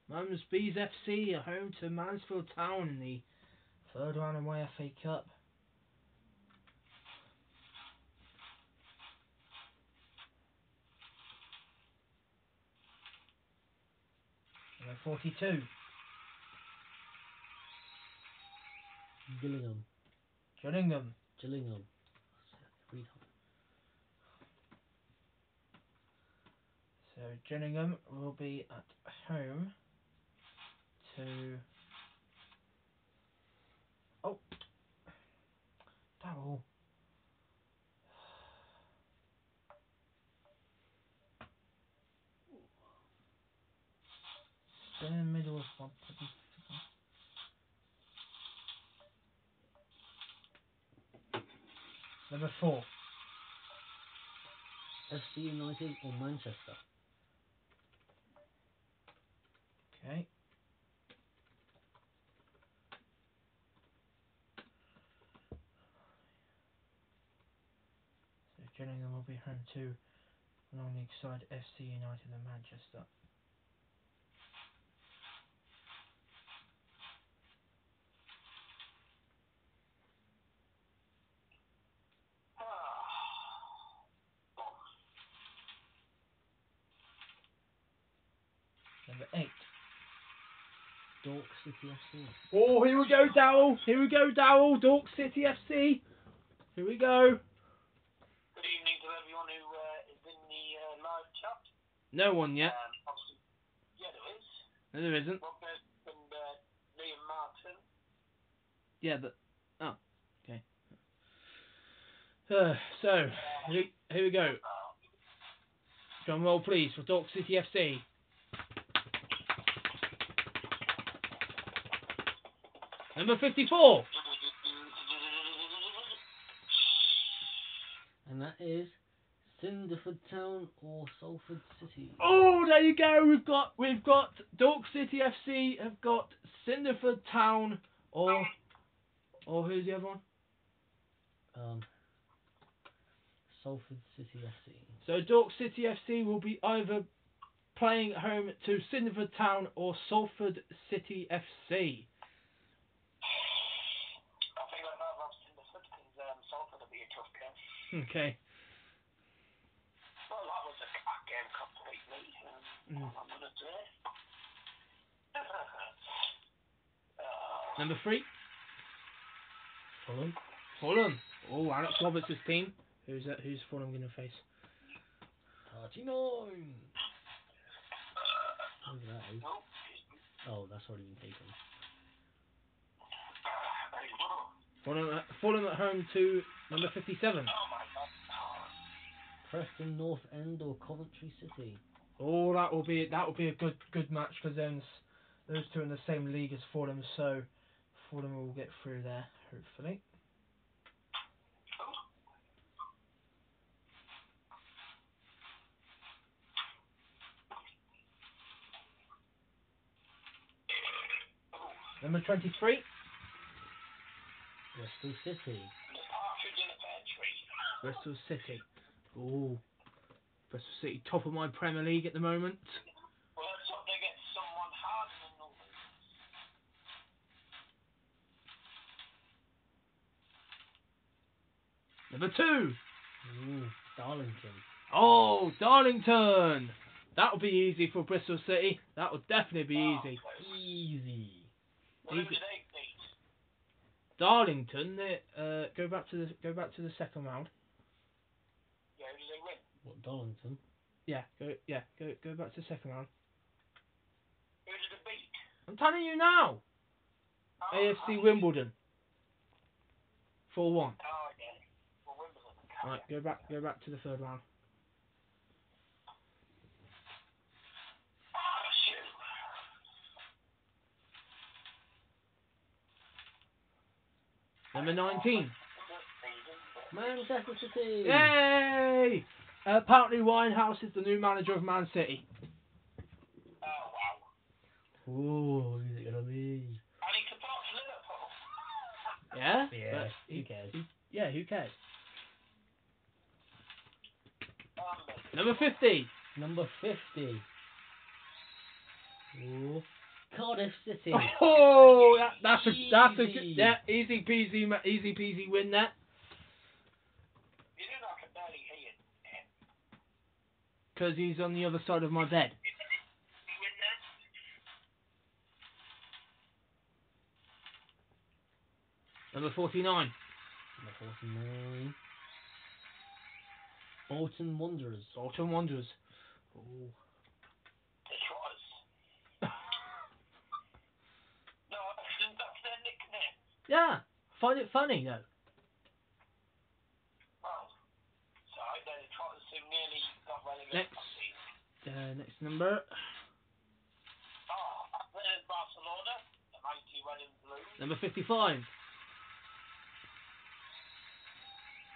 Mum's Bees FC are home to Mansfield Town in the third round of my FA Cup. Number 42. Gillingham. Gillingham. Gillingham. Three times. So Gillingham will be at home to... Oh! Darryl. Still in the middle of one. Number 4. FC United or Manchester. Okay. So Gillingham will be home to non-league side FC United and Manchester. Number 8. Dork City FC. Oh, here we go, Darryl. Here we go, Darryl. Dork City FC. Here we go. Good evening to everyone who is in the live chat. No one yet. Obviously, yeah, there is. No, there isn't. Rob and Liam Martin. Yeah, but... Oh, okay. So, here we go. Drum roll, please, for Dork City FC. Number 54. And that is Cinderford Town or Salford City. Oh, there you go. We've got Dork City FC. Have got Cinderford Town or who's the other one? Salford City FC. So Dork City FC will be either playing at home to Cinderford Town or Salford City FC. I think I'd rather have Cinderford because Salford will be a tough game. Okay. Well, that was a cat game completely. I'm going to say. Number 3. Fulham. Fulham. Oh, Alex Roberts' team. Who's Fulham going to face? 39. Whoever that is. Oh, that's already been taken. Fulham at home to number 57. Preston North End or Coventry City. Oh, that will be a good match because then those two are in the same league as Fulham, so Fulham will get through there hopefully. Number 23. Bristol City. Bristol City. Ooh. Bristol City, top of my Premier League at the moment. Well, let's hope they get someone harder than others. Number 2. Ooh, Darlington. Oh, Darlington. That'll be easy for Bristol City. That will definitely be easy. Easy. Well, who did they beat? Darlington, they go back to the second round. Yeah, who did they win? What, Darlington. Go back to the second round. Who did it beat? I'm telling you now. Oh, AFC Wimbledon. 4-1. Oh, yeah. Well, Wimbledon. Right, go back to the third round. Oh, shoot. Number 19. Manchester City. Yay! Apparently Winehouse is the new manager of Man City. Oh, wow. Ooh, who's it gonna be? And he supports Liverpool. Yeah? Yeah, But who cares? Who cares? Unbelievable. Number 50. Number 50. Ooh. Cardiff City. Oh, that's a good, Easy. easy peasy win there. You know I can barely hear him. Because he's on the other side of my bed. You win that? Number 49. Number 49. Bolton Wanderers. Bolton Wanderers. Oh. The Trotters. No, that's their nickname. Yeah, find it funny though. Well, so I know the Trotters who nearly got relegated last season. Next number. Oh, there's Barcelona, the mighty red and blue. Number 55.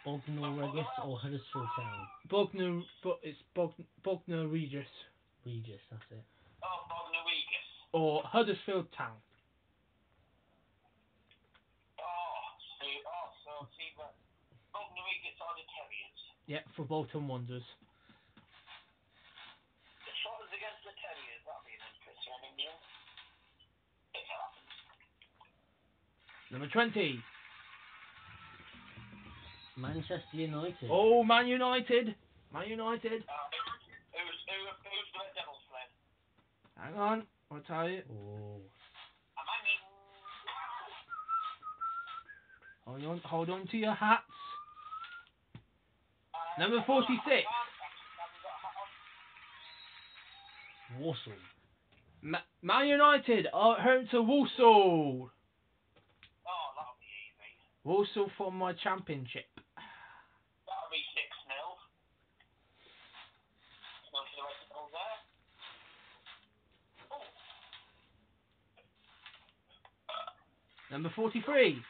Bognor Regis or Huddersfield Town. It's Bognor Regis. Regis, that's it. Oh, Bognor Regis. Or Huddersfield Town. So see that Bognor Regis are the Terriers. Yeah, for Bolton Wanderers. The Trotters against the Terriers, that'll be an interesting one, England. If it happens. Number 20. Manchester United. Oh, Man United. Man United. Who's the Red Devils playing? Hang on, I'll tell you. Oh. Hold on to your hats. Number 46. Warsaw. Man United are home to Walsall. Oh, that'll be easy. Walsall for my championship. That'll be 6-0. Go to the Red Devils there. Oh. Number 43.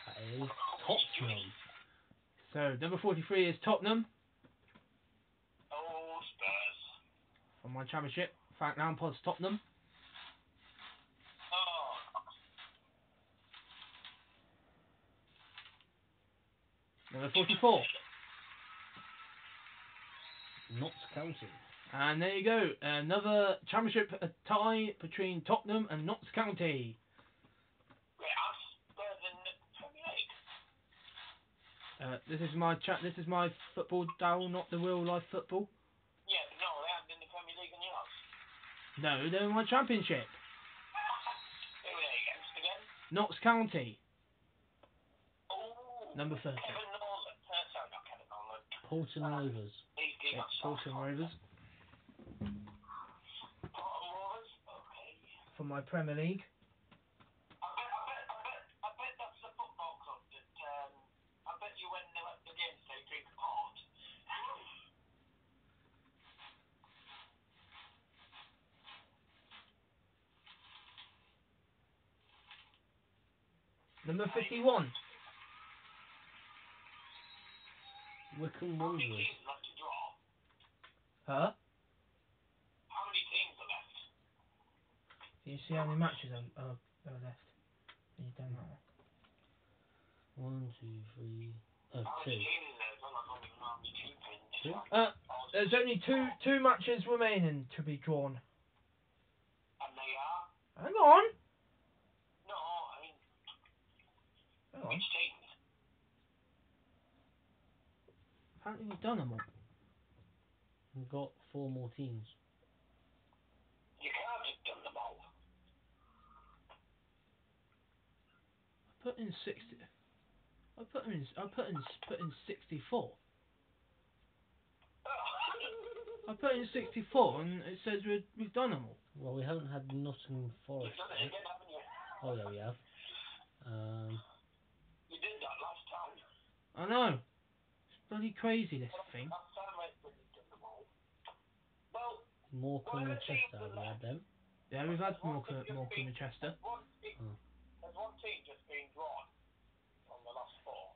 That is Tottenham. So, number 43 is Tottenham Oh, Spurs. for my championship. Frank Lampard's Tottenham. Oh. Number 44. Notts County. And there you go. Another championship tie between Tottenham and Notts County. Yeah, Spurs in the Premier League. This is my football down, not the real life football. Yeah, but no, they haven't in the Premier League in yours. No, they're in my championship. Who are they against again? Notts County. Oh. Number 30. Kevin Nolan. Sorry, not Kevin Nolan. Porton Rovers. He's Yeah, Bolton Rovers Porton Rovers. Okay. for my Premier League. I bet that's the football club that, I bet you when the games they drink port. Number 51. Wycombe How many Wanderers. teams left to draw? Huh? How many teams are left? Can you see how many matches are left? You done that. 1, 2, 3. Oh, How 2. many teams is there? I don't even know how many teams are in this Two? one. There's only two matches remaining to be drawn. And they are? Hang on. No, I mean, Hang on. which teams? Apparently we've done them all. We've got 4 more teams. You can't have done them all. I put in 60. I put in 64. I put in 64 and it says we've done them all. Well, we haven't had Nottingham Forest You've done it yet. again, haven't you? Oh yeah, we have. You did that last time. I know. It's bloody crazy, this thing. Last time I said you'd done them all. Well, Morecambe and whatever teams Chester, are have we had left, them? Yeah, we've had There's one Morecambe that's just and Chester. Oh. there's one team just been drawn from the last four.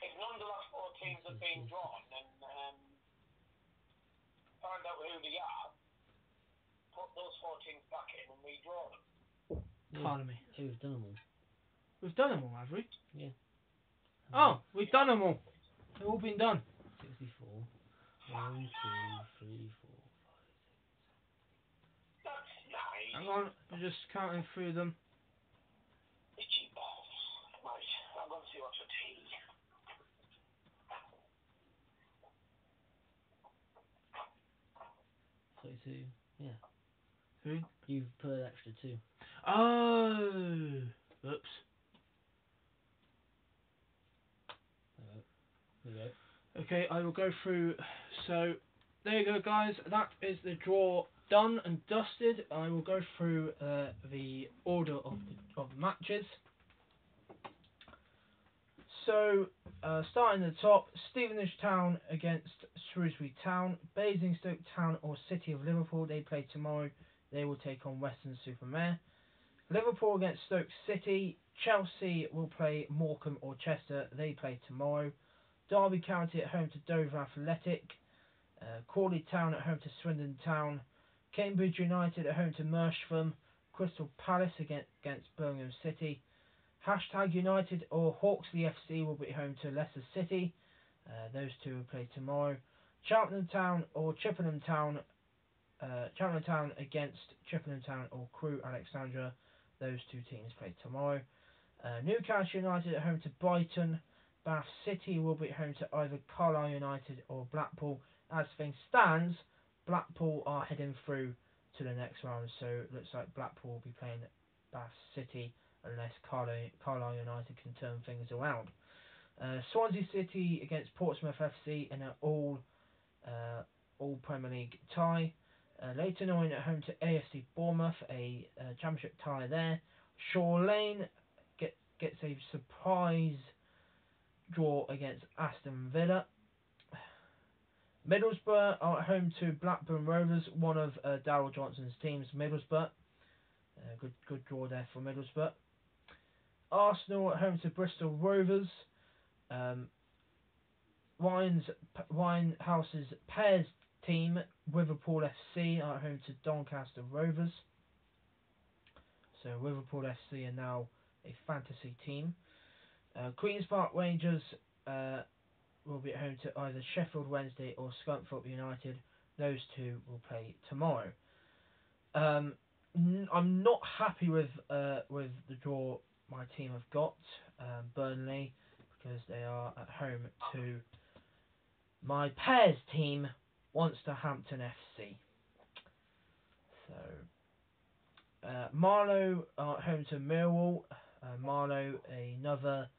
If none of the last four teams have been drawn, then find out who they are, put those four teams back in and redraw them. Pardon me. Yeah, we've done them all. We've done them all, have we? Yeah. Oh, we've done them all. They've all been done. 64. 1, 2, 3, 4. That's nice. Hang on, I'm just counting through them. Itchy balls. Right, I'm going to see what's for tea. 32. Yeah. Who? You've put an extra 2. Oh, oops. There we go. Okay, I will go through. So, there you go, guys. That is the draw done and dusted. I will go through the order of the matches. So, starting at the top, Stevenage Town against Shrewsbury Town, Basingstoke Town or City of Liverpool. They play tomorrow. They will take on Weston-super-Mare. Liverpool against Stoke City. Chelsea will play Morecambe or Chester. They play tomorrow. Derby County at home to Dover Athletic. Crawley Town at home to Swindon Town. Cambridge United at home to Merstham. Crystal Palace against Birmingham City. Hashtag United or Hawksley FC will be home to Leicester City. Those two will play tomorrow. Cheltenham Town or Chippenham Town. Cheltenham Town against Chippenham Town or Crewe Alexandra. Those two teams play tomorrow. Newcastle United at home to Brighton. Bath City will be at home to either Carlisle United or Blackpool. As things stands, Blackpool are heading through to the next round, so it looks like Blackpool will be playing Bath City unless Carlisle United can turn things around. Swansea City against Portsmouth FC in an all Premier League tie. Leyton Orient at home to AFC Bournemouth, a championship tie there. Shaw Lane gets a surprise draw against Aston Villa. Middlesbrough are at home to Blackburn Rovers, one of Darryl Johnson's teams, Middlesbrough. Good draw there for Middlesbrough. Arsenal at home to Bristol Rovers. Winehouse's pairs team, Liverpool FC, are at home to Doncaster Rovers. So Liverpool FC are now a fantasy team. Queen's Park Rangers will be at home to either Sheffield Wednesday or Scunthorpe United. Those two will play tomorrow. I'm not happy with the draw my team have got, Burnley, because they are at home to my pairs team, Wolverhampton FC. So Marlow are at home to Millwall. Marlow, another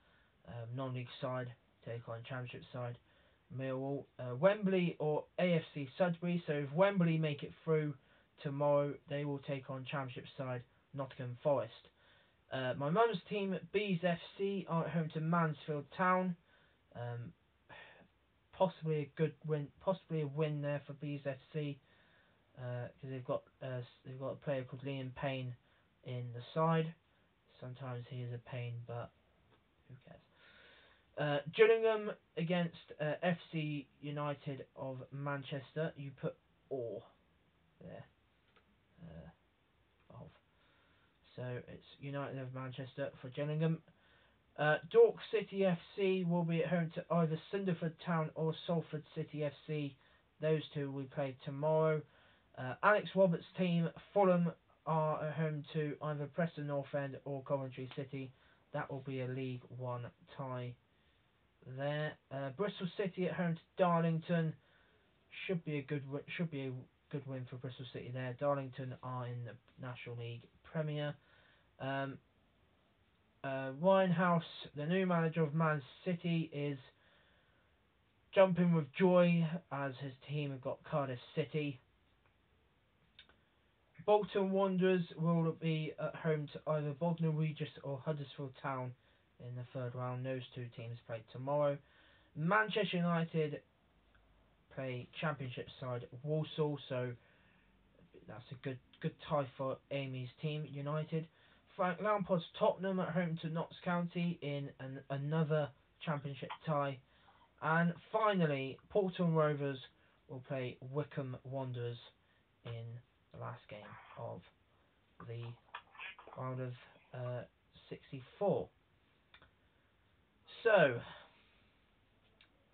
non-league side, take on championship side. Millwall, Wembley or AFC Sudbury. So if Wembley make it through tomorrow, they will take on championship side Nottingham Forest. My mum's team, Bees FC, are at home to Mansfield Town. Possibly a good win, possibly a win there for Bees FC, because they've got a player called Liam Payne in the side. Sometimes he is a pain, but who cares? Gillingham against FC United of Manchester. You put or there. So it's United of Manchester for Gillingham. Dork City FC will be at home to either Cinderford Town or Salford City FC. Those two will play tomorrow. Alex Roberts' team, Fulham, are at home to either Preston North End or Coventry City. That will be a League One tie there. Bristol City at home to Darlington. Should be a good win for Bristol City there. Darlington are in the National League Premier. Winehouse, the new manager of Man City, is jumping with joy as his team have got Cardiff City. Bolton Wanderers will be at home to either Bognor Regis or Huddersfield Town in the third round. Those two teams play tomorrow. Manchester United play Championship side Walsall, so that's a good tie for Amy's team, United. Frank Lampard's Tottenham at home to Notts County in another Championship tie. And finally, Porton Rovers will play Wycombe Wanderers in the last game of the round of 64. So,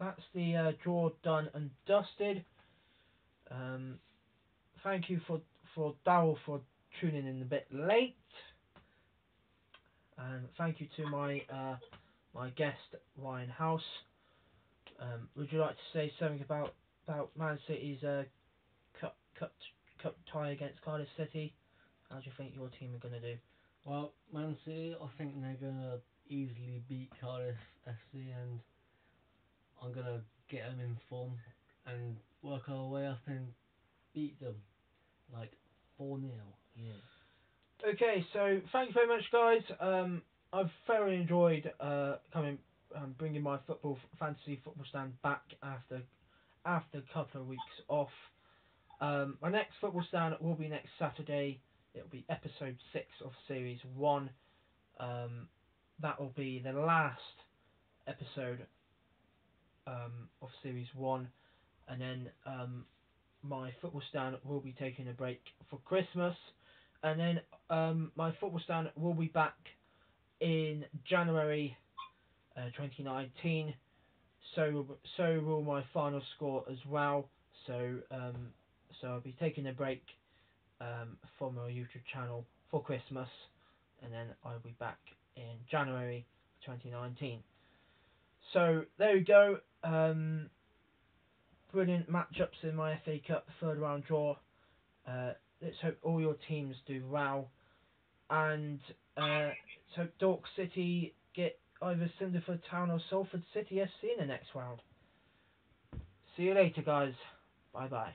that's the draw done and dusted. Thank you for Darryl for tuning in a bit late. And thank you to my my guest, Ryan House. Would you like to say something about Man City's cup tie against Cardiff City? How do you think your team are going to do? Well, Man City, I think they're going to easily beat Cardiff FC, and I'm going to get them in form and work our way up and beat them, like 4-0. Yeah. Okay, so thank you very much, guys. I've thoroughly enjoyed bringing my fantasy football stand back after a couple of weeks off. My next football stand will be next Saturday. It will be episode 6 of series 1. That will be the last episode of series 1, and then my football stand will be taking a break for Christmas, and then my football stand will be back in January 2019. So will my final score as well. So I'll be taking a break from my YouTube channel for Christmas, and then I'll be back in January 2019. So there we go. Brilliant matchups in my FA Cup third round draw. Let's hope all your teams do well, and let's hope Dork City get either Cinderford Town or Salford City FC in the next round. See you later, guys. Bye bye.